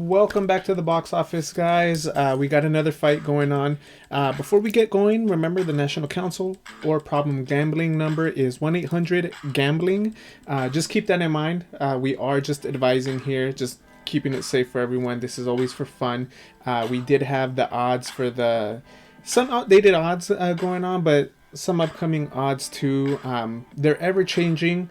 welcome back to the box office, guys. We got another fight going on. Before we get going, remember the National Council or Problem Gambling number is 1-800-GAMBLING. Just keep that in mind. We are just advising here, just keeping it safe for everyone. This is always for fun. We did have the odds for some outdated odds going on, but some upcoming odds too. They're ever changing.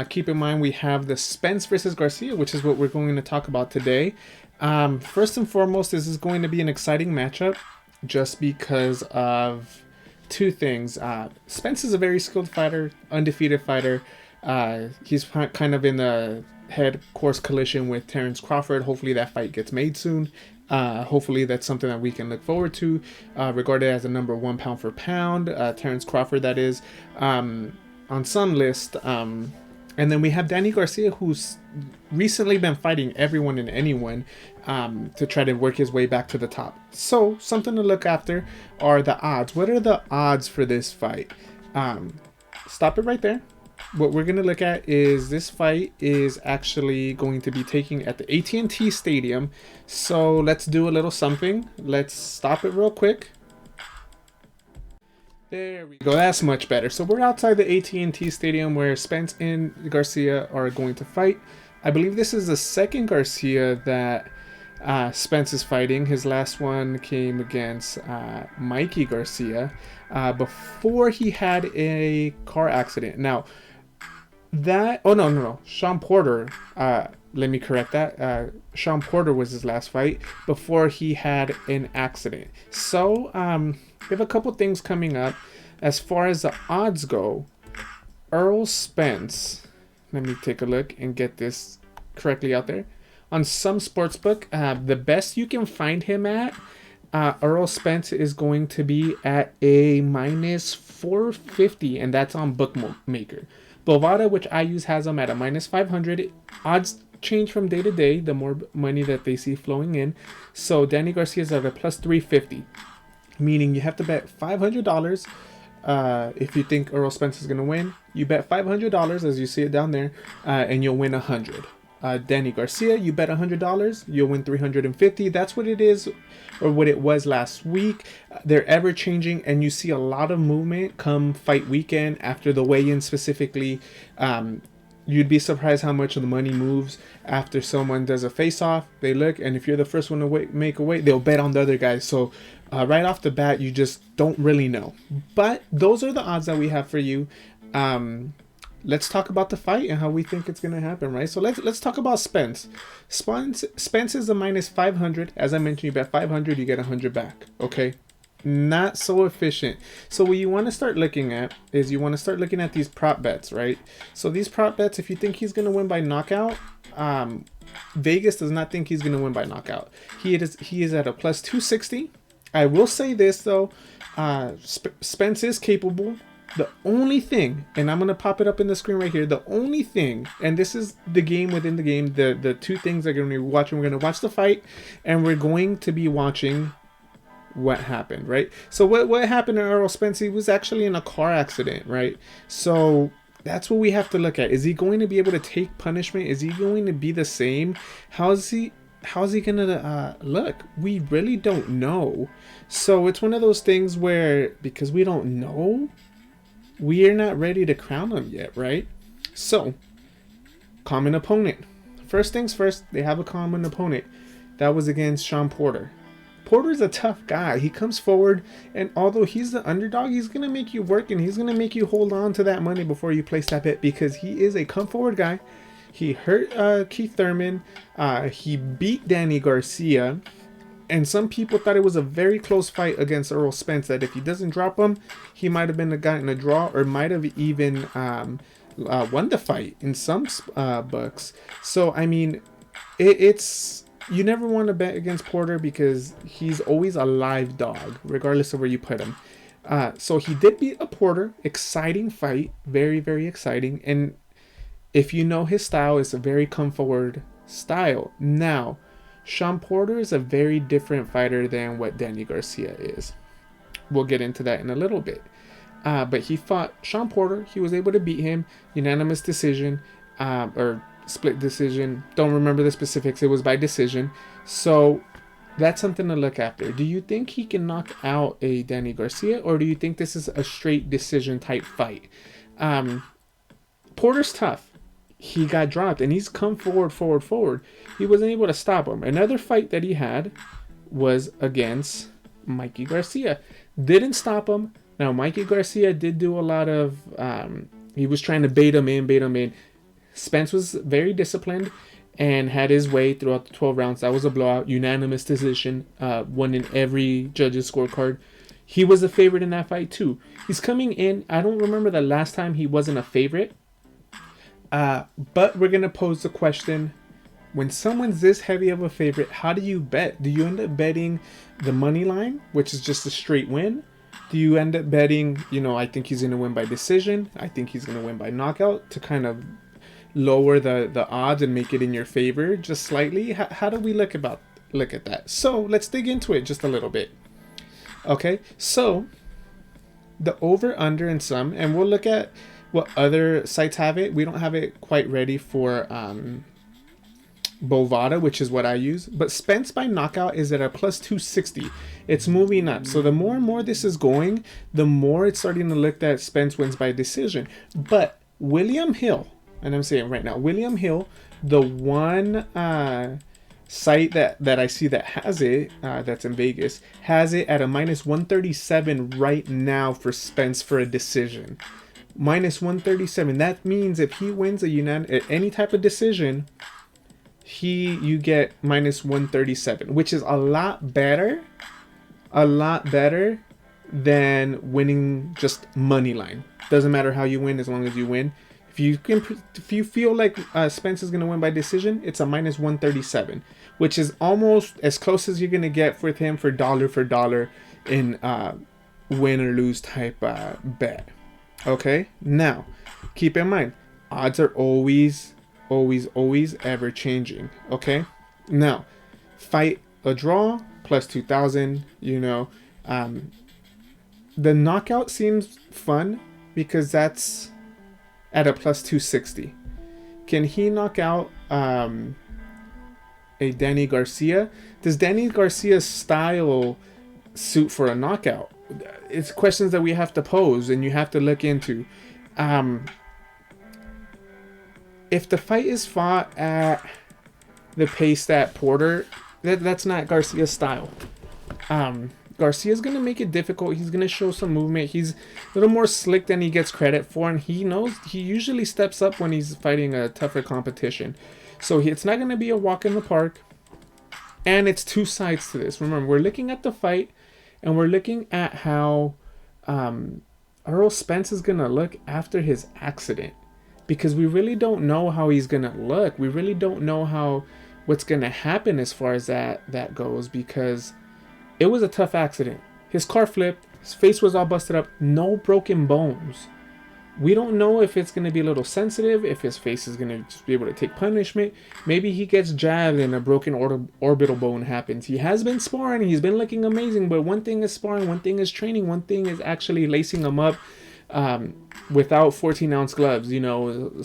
Keep in mind we have the Spence versus Garcia, which is what we're going to talk about today. First and foremost, this is going to be an exciting matchup just because of two things. Spence is a very skilled fighter, undefeated fighter. He's kind of in the head course collision with Terrence Crawford. Hopefully that fight gets made soon. Hopefully that's something that we can look forward to, regarded as a number one pound for pound. Terrence Crawford, that is, on some list. And then we have Danny Garcia, who's recently been fighting everyone and anyone to try to work his way back to the top. So something to look after are the odds. What are the odds for this fight? Stop it right there. What we're going to look at is this fight is actually going to be taking at the AT&T Stadium. So let's do a little something. Let's stop it real quick. There we go. That's much better. So we're outside the AT&T Stadium where Spence and Garcia are going to fight. I believe this is the second Garcia that Spence is fighting. His last one came against Mikey Garcia before he had a car accident. Now, no. Sean Porter, let me correct that. Sean Porter was his last fight before he had an accident. So, we have a couple things coming up. As far as the odds go, Earl Spence, let me take a look and get this correctly out there. On some sportsbook, the best you can find him at, Earl Spence is going to be at a minus 450, and that's on Bookmaker. Bovada, which I use, has him at a minus 500. Odds change from day to day, the more money that they see flowing in. So Danny Garcia is at a plus 350. Meaning you have to bet $500 if you think Earl Spence is going to win. You bet $500 as you see it down there, and you'll win $100. Danny Garcia, you bet $100, you'll win $350. That's what it is, or what it was last week. They're ever changing, and you see a lot of movement come fight weekend after the weigh-in specifically. You'd be surprised how much of the money moves after someone does a face-off. They look, and if you're the first one to make a weight, they'll bet on the other guys. So right off the bat, you just don't really know. But those are the odds that we have for you. Let's talk about the fight and how we think it's going to happen, right? So let's talk about Spence. Spence is a minus 500. As I mentioned, you bet 500, you get 100 back. Okay. Not so efficient. So what you want to start looking at is you want to start looking at these prop bets, right? So these prop bets, if you think he's going to win by knockout, Vegas does not think he's going to win by knockout. He is at a plus 260. I will say this though, Spence is capable. The only thing, and I'm going to pop it up in the screen right here, the only thing, and this is the game within the game, the two things that we're going to be watching. We're going to watch the fight, and we're going to be watching what happened, right? So what happened to Earl Spence? He was actually in a car accident, right? So that's what we have to look at. Is he going to be able to take punishment? Is he going to be the same? How's he gonna look? We really don't know. So it's one of those things where, because we don't know, we are not ready to crown him yet, right? So, common opponent. First things first, they have a common opponent. That was against Sean Porter. Porter's a tough guy. He comes forward, and although he's the underdog, he's going to make you work, and he's going to make you hold on to that money before you place that bet, because he is a come forward guy. He hurt Keith Thurman. He beat Danny Garcia. And some people thought it was a very close fight against Earl Spence, that if he doesn't drop him, he might have been the guy in a draw, or might have even won the fight in some books. So, I mean, it's... You never want to bet against Porter because he's always a live dog, regardless of where you put him. So he did beat a Porter. Exciting fight. Very, very exciting. And if you know his style, it's a very come forward style. Now, Sean Porter is a very different fighter than what Danny Garcia is. We'll get into that in a little bit. But he fought Sean Porter. He was able to beat him. Unanimous decision. Or split decision. Don't remember the specifics. It was by decision. So that's something to look after. Do you think he can knock out a Danny Garcia, or do you think this is a straight decision type fight? Um, Porter's tough. He got dropped, and he's come forward. He wasn't able to stop him. Another fight that he had was against Mikey Garcia. Didn't stop him. Now, Mikey Garcia did do a lot of... he was trying to bait him in. Spence was very disciplined and had his way throughout the 12 rounds. That was a blowout, unanimous decision, won in every judge's scorecard. He was a favorite in that fight too. He's coming in. I don't remember the last time he wasn't a favorite. But we're going to pose the question, when someone's this heavy of a favorite, how do you bet? Do you end up betting the money line, which is just a straight win? Do you end up betting, I think he's going to win by decision, I think he's going to win by knockout, to kind of lower the odds and make it in your favor just slightly? How do we look at that? So let's dig into it just a little bit. Okay, so the over under and some, and we'll look at what other sites have it. We don't have it quite ready for Bovada, which is what I use, but Spence by knockout is at a plus 260. It's moving up, so the more and more this is going, the more it's starting to look that Spence wins by decision. But William Hill, and I'm saying right now, William Hill, the one site that I see that has it, that's in Vegas, has it at a minus 137 right now for Spence for a decision. Minus 137. That means if he wins any type of decision, you get minus 137, which is a lot better than winning just money line. Doesn't matter how you win, as long as you win. If you feel like Spence is going to win by decision, it's a minus 137, which is almost as close as you're going to get with him for dollar in win or lose type bet. Okay, now keep in mind, odds are always ever changing. Okay, now fight a draw plus 2,000. The knockout seems fun because that's at a plus 260. Can he knock out a Danny Garcia? Does Danny Garcia's style suit for a knockout? It's questions that we have to pose and you have to look into. If the fight is fought at the pace that Porter, that's not Garcia's style. Garcia's going to make it difficult. He's going to show some movement. He's a little more slick than he gets credit for, and he usually steps up when he's fighting a tougher competition. So it's not going to be a walk in the park. And it's two sides to this. Remember, we're looking at the fight, and we're looking at how Errol Spence is going to look after his accident. Because we really don't know how he's going to look. We really don't know what's going to happen as far as that goes, because it was a tough accident. His car flipped. His face was all busted up. No broken bones. We don't know if it's going to be a little sensitive, if his face is going to just be able to take punishment. Maybe he gets jabbed and a broken orbital bone happens. He has been sparring. He's been looking amazing. But one thing is sparring. One thing is training. One thing is actually lacing him up without 14-ounce gloves.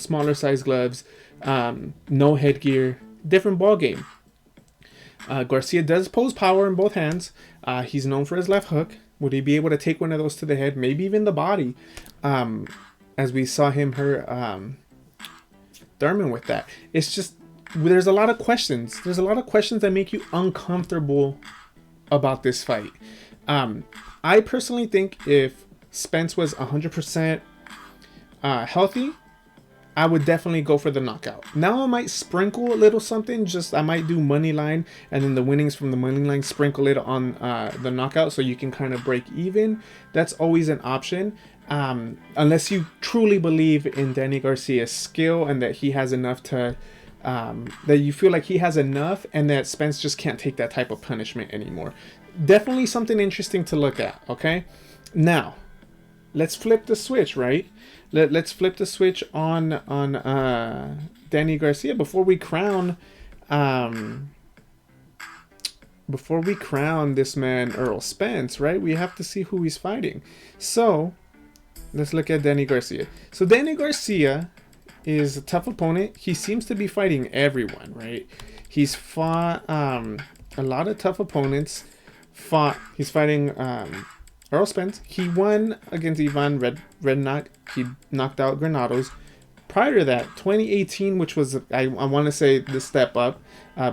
Smaller size gloves. No headgear. Different ball game. Garcia does pose power in both hands. He's known for his left hook. Would he be able to take one of those to the head? Maybe even the body. As we saw him hurt Thurman with that. It's just, there's a lot of questions. There's a lot of questions that make you uncomfortable about this fight. I personally think if Spence was 100% healthy, I would definitely go for the knockout. Now I might sprinkle a little something. I might do money line, and then the winnings from the money line, sprinkle it on the knockout, so you can kind of break even. That's always an option, unless you truly believe in Danny Garcia's skill and that he has enough to, that you feel like he has enough, and that Spence just can't take that type of punishment anymore. Definitely something interesting to look at. Okay, now let's flip the switch, right? Let's flip the switch on Danny Garcia before we crown this man Errol Spence, right? We have to see who he's fighting. So let's look at Danny Garcia. So Danny Garcia is a tough opponent. He seems to be fighting everyone, right? He's fought a lot of tough opponents. He's fighting Earl Spence. He won against Ivan Redknapp. He knocked out Granados. Prior to that, 2018, which was, I want to say, the step up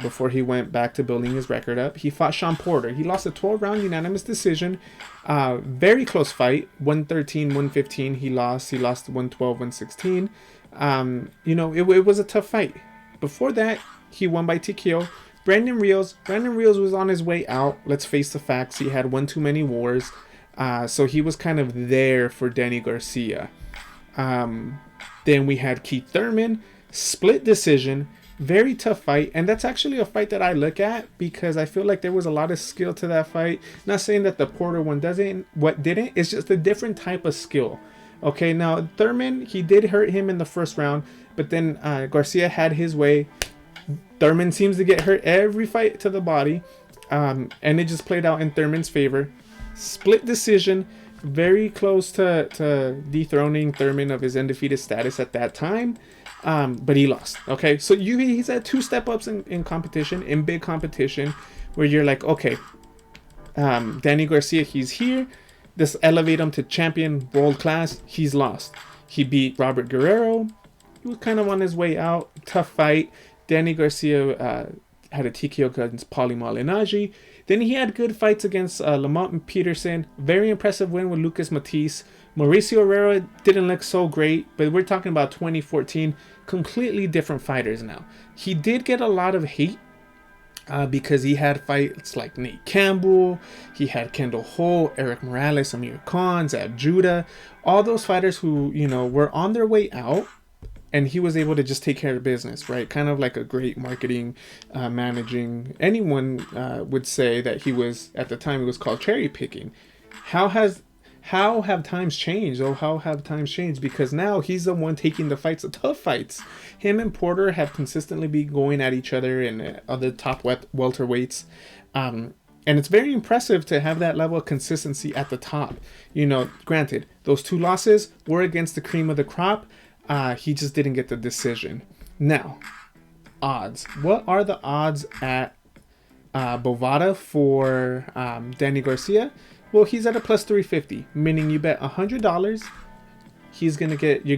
before he went back to building his record up, he fought Sean Porter. He lost a 12-round unanimous decision. Very close fight. 113, 115. He lost 112, 116. You know, it was a tough fight. Before that, he won by TKO. Brandon Rios was on his way out. Let's face the facts. He had one too many wars. So he was kind of there for Danny Garcia. Then we had Keith Thurman, split decision, very tough fight. And that's actually a fight that I look at because I feel like there was a lot of skill to that fight. Not saying that the Porter one didn't. It's just a different type of skill. Okay, now Thurman, he did hurt him in the first round, but then Garcia had his way. Thurman seems to get hurt every fight to the body, and it just played out in Thurman's favor. Split decision. Very close to dethroning Thurman of his undefeated status at that time, but he lost. Okay, so he's had 2 step-ups in competition, in big competition, where you're like, okay, Danny Garcia, he's here. This elevate him to champion, world class. He's lost. He beat Robert Guerrero. He was kind of on his way out. Tough fight. Danny Garcia had a TKO against Paulie Malignaggi. Then he had good fights against Lamont and Peterson. Very impressive win with Lucas Matisse. Mauricio Herrera didn't look so great, but we're talking about 2014. Completely different fighters now. He did get a lot of hate because he had fights like Nate Campbell. He had Kendall Holt, Eric Morales, Amir Khan, Zab Judah. All those fighters who, you know, were on their way out. And he was able to just take care of business, right? Kind of like a great marketing, managing. Anyone would say that he was, at the time, it was called cherry picking. How have times changed? Oh, how have times changed? Because now he's the one taking the fights, the tough fights. Him and Porter have consistently been going at each other in other top welterweights. And it's very impressive to have that level of consistency at the top. You know, granted, those 2 losses were against the cream of the crop. He just didn't get the decision. Now, odds. What are the odds at Bovada for Danny Garcia? Well, he's at a plus 350, meaning you bet $100. You're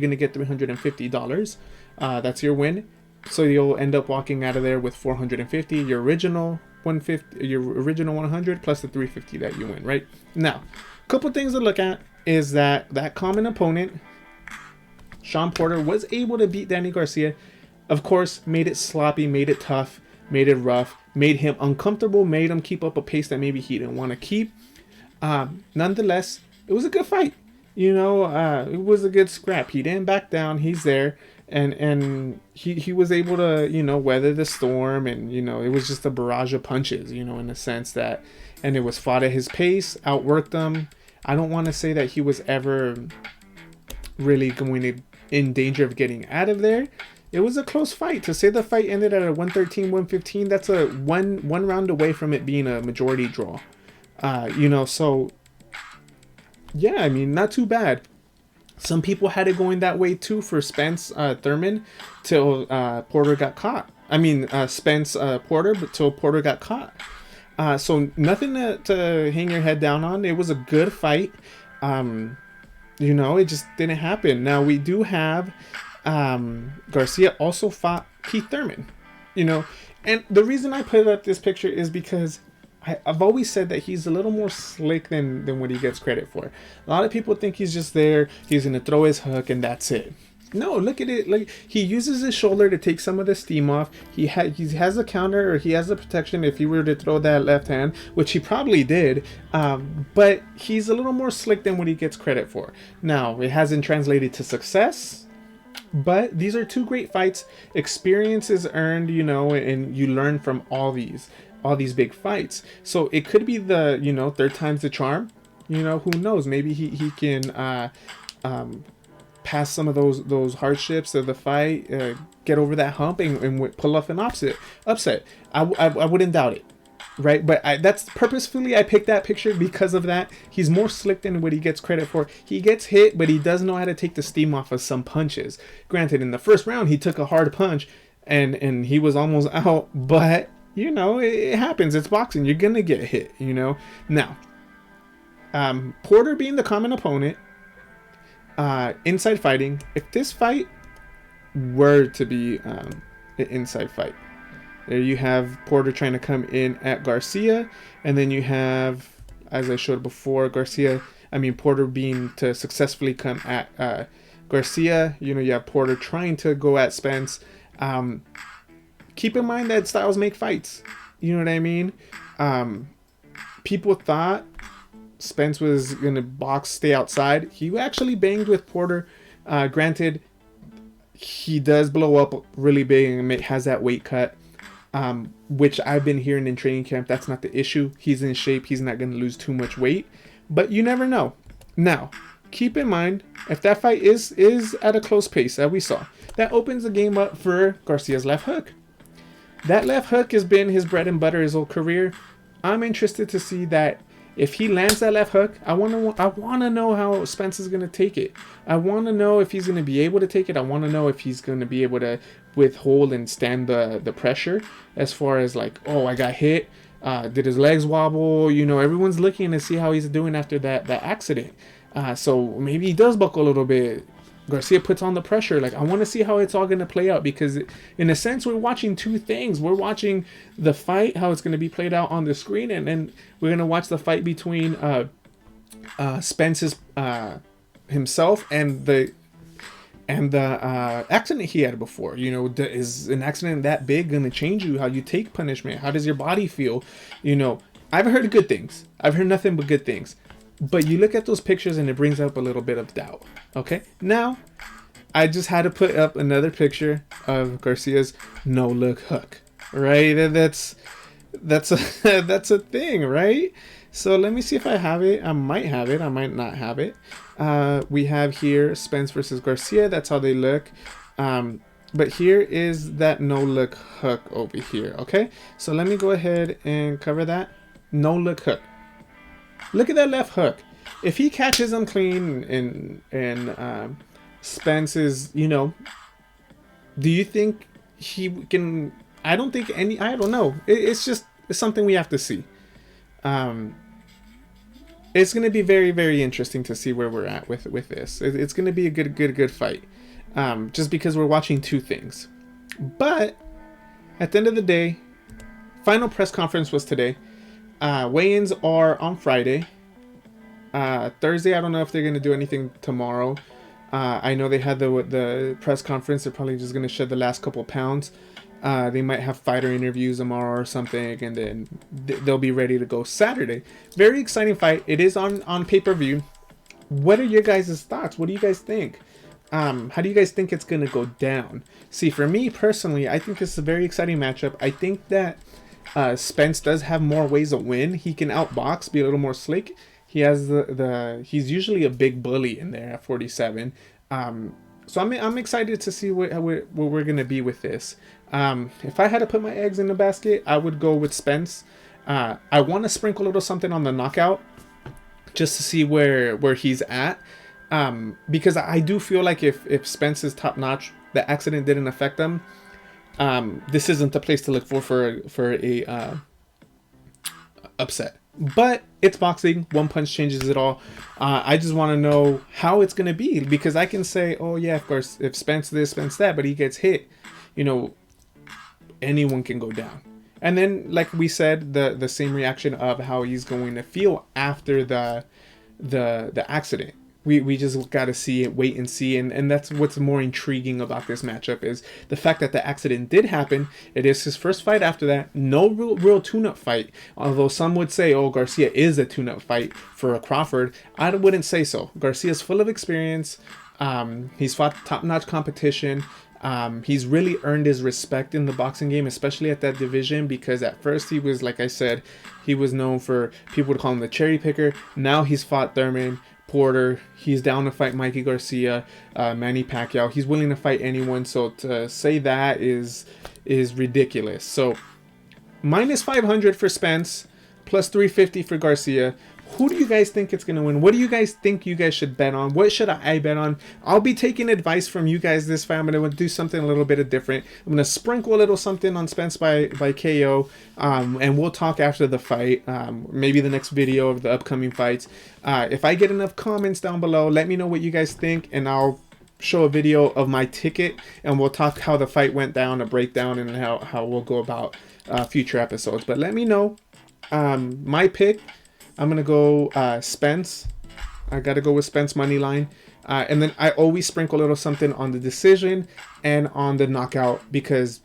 gonna get $350. That's your win. So you'll end up walking out of there with 450. Your original 100 plus the 350 that you win. Right now, a couple things to look at is that common opponent, Sean Porter, was able to beat Danny Garcia. Of course, made it sloppy, made it tough, made it rough, made him uncomfortable, made him keep up a pace that maybe he didn't want to keep. Nonetheless, it was a good fight. You know, it was a good scrap. He didn't back down. He's there. And he was able to, you know, weather the storm. And, you know, it was just a barrage of punches, you know, in the sense that, and it was fought at his pace, outworked him. I don't want to say that he was ever really going to in danger of getting out of there. It was a close fight. To say the fight ended at a 113, 115, that's a one round away from it being a majority draw. You know, so yeah, I mean, not too bad. Some people had it going that way too for Spence Thurman till Porter got caught. I mean, Spence Porter, but till Porter got caught. So nothing to hang your head down on. It was a good fight. You know, it just didn't happen. Now we do have Garcia also fought Keith Thurman. You know, and the reason I put up this picture is because I've always said that he's a little more slick than what he gets credit for. A lot of people think he's just there, he's going to throw his hook and that's it. No, look at it. Like, he uses his shoulder to take some of the steam off. He has a counter, or he has a protection if he were to throw that left hand, which he probably did. But he's a little more slick than what he gets credit for. Now, it hasn't translated to success, but these are 2 great fights. Experience is earned, you know, and you learn from all these big fights. So it could be the, you know, 3rd time's the charm. You know, who knows? Maybe he can pass some of those hardships of the fight, get over that hump, and pull off an upset. I wouldn't doubt it. right? But that's purposefully, I picked that picture because of that. He's more slick than what he gets credit for. He gets hit, but he does know how to take the steam off of some punches. Granted, in the first round, he took a hard punch and he was almost out, but you know, it happens. It's boxing. You're gonna get hit, you know. Now, Porter being the common opponent, inside fighting. If this fight were to be an inside fight, there you have Porter trying to come in at Garcia, and then you have, as I showed before, Porter being to successfully come at Garcia. You know, you have Porter trying to go at Spence. Keep in mind that styles make fights. You know what I mean? People thought Spence was going to box, stay outside. He actually banged with Porter. Granted, he does blow up really big and has that weight cut, which I've been hearing in training camp. That's not the issue. He's in shape. He's not going to lose too much weight. But you never know. Now, keep in mind, if that fight is at a close pace that we saw, that opens the game up for Garcia's left hook. That left hook has been his bread and butter his whole career. I'm interested to see that if he lands that left hook. I want to know how Spence is going to take it. I want to know if he's going to be able to take it. I want to know if he's going to be able to withhold and stand the pressure, as far as like, oh, I got hit. Did his legs wobble? You know, everyone's looking to see how he's doing after that accident. So maybe he does buckle a little bit. Garcia puts on the pressure. Like, I want to see how it's all going to play out, because in a sense, we're watching two things. We're watching the fight, how it's going to be played out on the screen, and then we're going to watch the fight between Spence's himself and the accident he had before. You know, is an accident that big going to change you? How you take punishment? How does your body feel? You know, I've heard good things. I've heard nothing but good things. But you look at those pictures and it brings up a little bit of doubt. Okay, now I just had to put up another picture of Garcia's no look hook. Right, that's a that's a thing, right? So let me see if I have it. I might have it. I might not have it. We have here Spence versus Garcia. That's how they look. But here is that no look hook over here. Okay, so let me go ahead and cover that no look hook. Look at that left hook. If he catches him clean and Spence is, you know, do you think he can? I don't think any. I don't know. It's something we have to see. It's going to be very, very interesting to see where we're at with this. It's going to be a good fight. Just because we're watching two things. But at the end of the day, final press conference was today. Weigh-ins are on Friday. Thursday, I don't know if they're going to do anything tomorrow. I know they had the press conference. They're probably just going to shed the last couple pounds. They might have fighter interviews tomorrow or something, and then they'll be ready to go Saturday. Very exciting fight. It is on pay-per-view. What are your guys' thoughts? What do you guys think? How do you guys think it's going to go down? See, for me personally, I think this is a very exciting matchup. I think that Spence does have more ways to win. He can outbox, be a little more slick. He has he's usually a big bully in there at 47. So I'm excited to see where we're gonna be with this. If I had to put my eggs in the basket, I would go with Spence. I want to sprinkle a little something on the knockout, just to see where he's at. Because I do feel like if Spence is top notch, the accident didn't affect him. This isn't the place to look for a upset. But it's boxing. One punch changes it all. I just want to know how it's going to be, because I can say, oh yeah, of course, if Spence this, Spence that, but he gets hit, you know, anyone can go down. And then, like we said, the same reaction of how he's going to feel after the accident. We just got to see it, wait and see. And that's what's more intriguing about this matchup, is the fact that the accident did happen. It is his first fight after that. No real tune-up fight. Although some would say, oh, Garcia is a tune-up fight for a Crawford. I wouldn't say so. Garcia's full of experience. He's fought top-notch competition. He's really earned his respect in the boxing game, especially at that division, because at first he was, like I said, he was known for, people would call him the cherry picker. Now he's fought Thurman, Porter, he's down to fight Mikey Garcia, Manny Pacquiao. He's willing to fight anyone, so to say that is ridiculous. So minus 500 for Spence, plus 350 for Garcia. Who do you guys think it's going to win? What do you guys think you guys should bet on? What should I bet on? I'll be taking advice from you guys this fight. I'm going to do something a little bit different. I'm going to sprinkle a little something on Spence by KO, and we'll talk after the fight, maybe the next video of the upcoming fights. If I get enough comments down below, let me know what you guys think, and I'll show a video of my ticket, and we'll talk how the fight went down, a breakdown, and how we'll go about future episodes. But let me know. My pick, I'm going to go Spence. I got to go with Spence money line. And then I always sprinkle a little something on the decision and on the knockout, because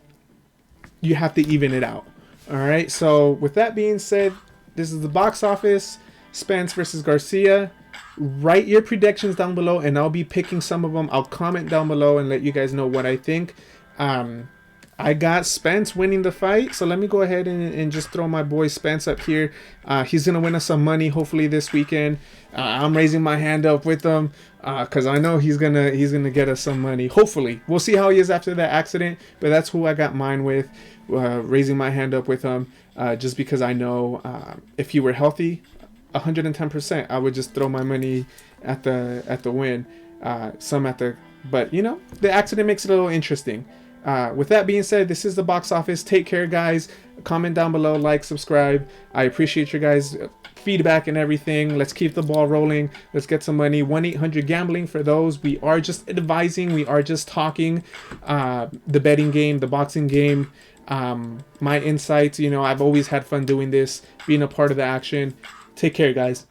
you have to even it out. All right. So with that being said, this is the box office. Spence versus Garcia. Write your predictions down below, and I'll be picking some of them. I'll comment down below and let you guys know what I think. I got Spence winning the fight, so let me go ahead and just throw my boy Spence up here. He's gonna win us some money hopefully this weekend. I'm raising my hand up with him because I know he's gonna get us some money. Hopefully, we'll see how he is after that accident, but that's who I got mine with. Raising my hand up with him just because I know if he were healthy, 110%, I would just throw my money at the win. But you know, the accident makes it a little interesting. With that being said, this is the box office. Take care, guys. Comment down below, like, subscribe. I appreciate your guys' feedback and everything. Let's keep the ball rolling. Let's get some money. 1-800-GAMBLING for those. We are just advising. We are just talking the betting game, the boxing game, my insights. You know, I've always had fun doing this, being a part of the action. Take care, guys.